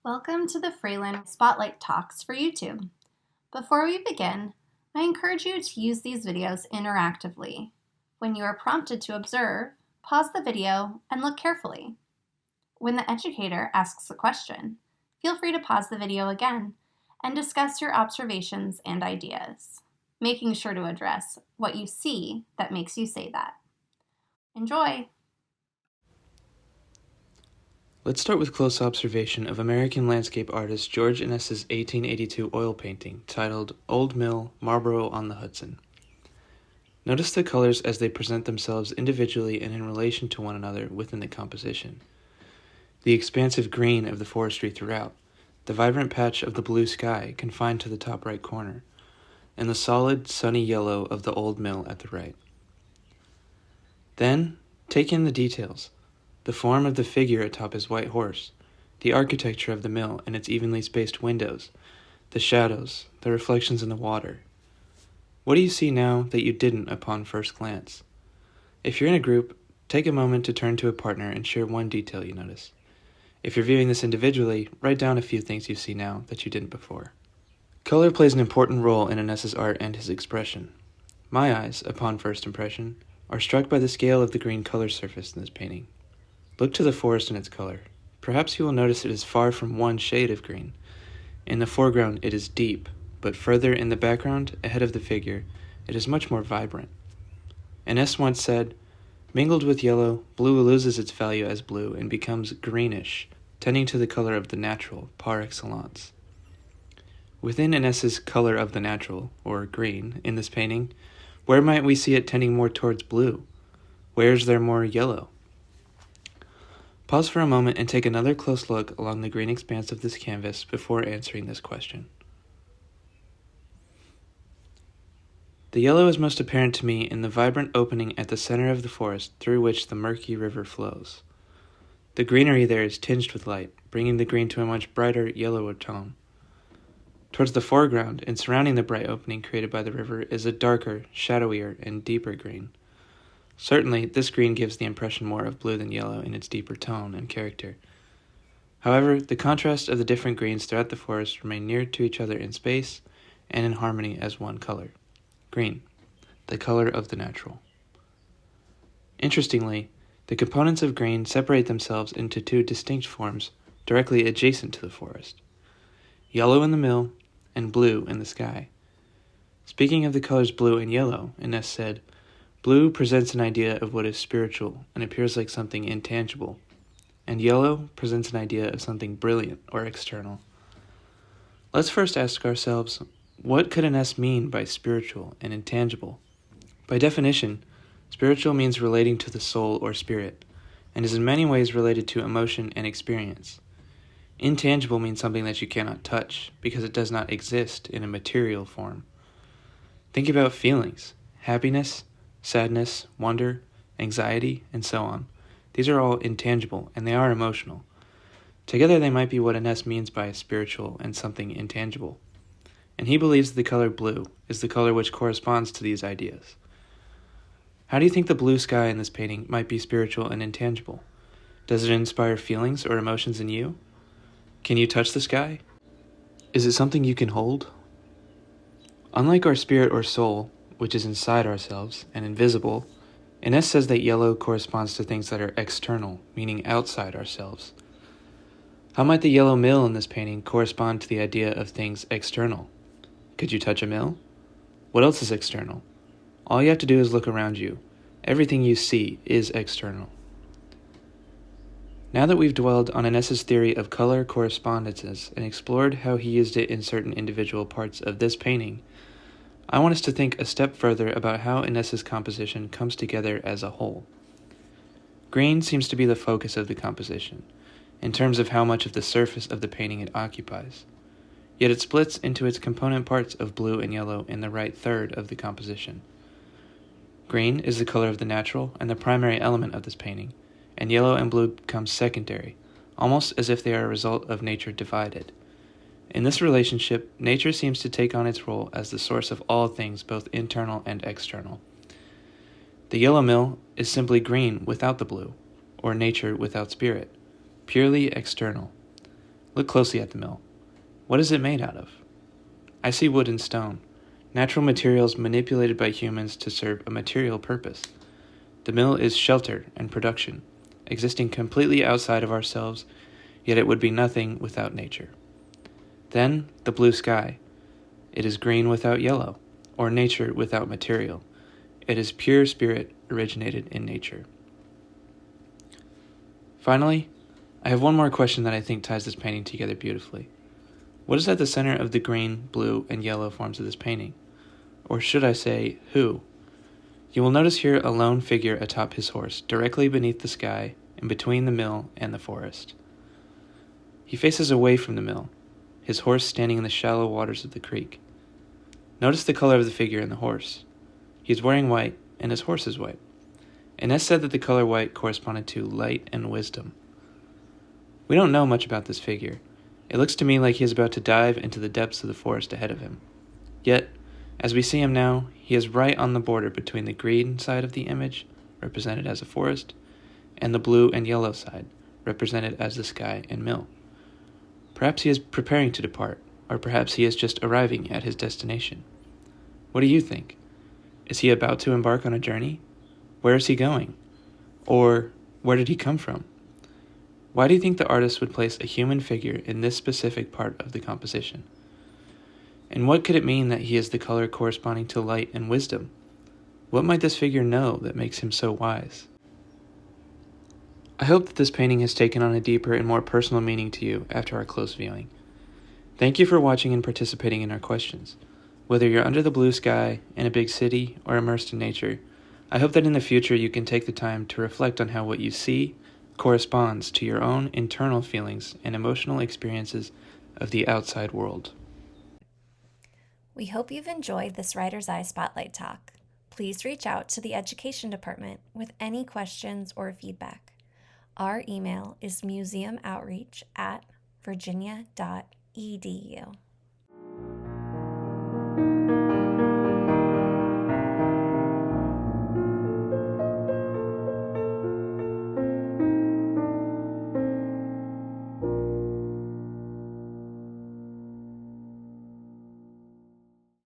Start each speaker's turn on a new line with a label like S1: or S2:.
S1: Welcome to the Fralin Spotlight Talks for YouTube. Before we begin, I encourage you to use these videos interactively. When you are prompted to observe, pause the video and look carefully. When the educator asks a question, feel free to pause the video again and discuss your observations and ideas, making sure to address what you see that makes you say that. Enjoy!
S2: Let's start with close observation of American landscape artist George Inness's 1882 oil painting titled Old Mill, Marlborough-on-the-Hudson. Notice the colors as they present themselves individually and in relation to one another within the composition. The expansive green of the forestry throughout, the vibrant patch of the blue sky confined to the top right corner, and the solid, sunny yellow of the old mill at the right. Then, take in the details. The form of the figure atop his white horse, the architecture of the mill and its evenly spaced windows, the shadows, the reflections in the water. What do you see now that you didn't upon first glance? If you're in a group, take a moment to turn to a partner and share one detail you notice. If you're viewing this individually, write down a few things you see now that you didn't before. Color plays an important role in Inness's art and his expression. My eyes, upon first impression, are struck by the scale of the green color surface in this painting. Look to the forest and its color. Perhaps you will notice it is far from one shade of green. In the foreground it is deep, but further in the background, ahead of the figure, it is much more vibrant. Inness once said, "Mingled with yellow, blue loses its value as blue and becomes greenish, tending to the color of the natural, par excellence." Within Inness's color of the natural, or green, in this painting, where might we see it tending more towards blue? Where is there more yellow? Pause for a moment and take another close look along the green expanse of this canvas before answering this question. The yellow is most apparent to me in the vibrant opening at the center of the forest through which the murky river flows. The greenery there is tinged with light, bringing the green to a much brighter yellower tone. Towards the foreground and surrounding the bright opening created by the river is a darker, shadowier, and deeper green. Certainly, this green gives the impression more of blue than yellow in its deeper tone and character. However, the contrast of the different greens throughout the forest remain near to each other in space and in harmony as one color. Green, the color of the natural. Interestingly, the components of green separate themselves into two distinct forms directly adjacent to the forest. Yellow in the mill and blue in the sky. Speaking of the colors blue and yellow, Inness said, "Blue presents an idea of what is spiritual and appears like something intangible, and yellow presents an idea of something brilliant or external." Let's first ask ourselves, what could Inness mean by spiritual and intangible? By definition, spiritual means relating to the soul or spirit, and is in many ways related to emotion and experience. Intangible means something that you cannot touch, because it does not exist in a material form. Think about feelings, happiness, sadness, wonder, anxiety, and so on. These are all intangible, and they are emotional. Together they might be what Inness means by spiritual and something intangible. And he believes the color blue is the color which corresponds to these ideas. How do you think the blue sky in this painting might be spiritual and intangible? Does it inspire feelings or emotions in you? Can you touch the sky? Is it something you can hold? Unlike our spirit or soul, which is inside ourselves and invisible, Inness says that yellow corresponds to things that are external, meaning outside ourselves. How might the yellow mill in this painting correspond to the idea of things external? Could you touch a mill? What else is external? All you have to do is look around you. Everything you see is external. Now that we've dwelled on Inness's theory of color correspondences and explored how he used it in certain individual parts of this painting, I want us to think a step further about how Inness's composition comes together as a whole. Green seems to be the focus of the composition, in terms of how much of the surface of the painting it occupies. Yet it splits into its component parts of blue and yellow in the right third of the composition. Green is the color of the natural and the primary element of this painting, and yellow and blue become secondary, almost as if they are a result of nature divided. In this relationship, nature seems to take on its role as the source of all things, both internal and external. The yellow mill is simply green without the blue, or nature without spirit, purely external. Look closely at the mill. What is it made out of? I see wood and stone, natural materials manipulated by humans to serve a material purpose. The mill is shelter and production, existing completely outside of ourselves, yet it would be nothing without nature. Then, the blue sky. It is green without yellow, or nature without material. It is pure spirit originated in nature. Finally, I have one more question that I think ties this painting together beautifully. What is at the center of the green, blue, and yellow forms of this painting? Or should I say, who? You will notice here a lone figure atop his horse, directly beneath the sky and between the mill and the forest. He faces away from the mill, his horse standing in the shallow waters of the creek. Notice the color of the figure and the horse. He is wearing white, and his horse is white. Inness said that the color white corresponded to light and wisdom. We don't know much about this figure. It looks to me like he is about to dive into the depths of the forest ahead of him. Yet, as we see him now, he is right on the border between the green side of the image, represented as a forest, and the blue and yellow side, represented as the sky and mill. Perhaps he is preparing to depart, or perhaps he is just arriving at his destination. What do you think? Is he about to embark on a journey? Where is he going? Or where did he come from? Why do you think the artist would place a human figure in this specific part of the composition? And what could it mean that he is the color corresponding to light and wisdom? What might this figure know that makes him so wise? I hope that this painting has taken on a deeper and more personal meaning to you after our close viewing. Thank you for watching and participating in our questions. Whether you're under the blue sky, in a big city, or immersed in nature, I hope that in the future you can take the time to reflect on how what you see corresponds to your own internal feelings and emotional experiences of the outside world.
S1: We hope you've enjoyed this Writer's Eye Spotlight Talk. Please reach out to the Education Department with any questions or feedback. Our email is museumoutreach@virginia.edu.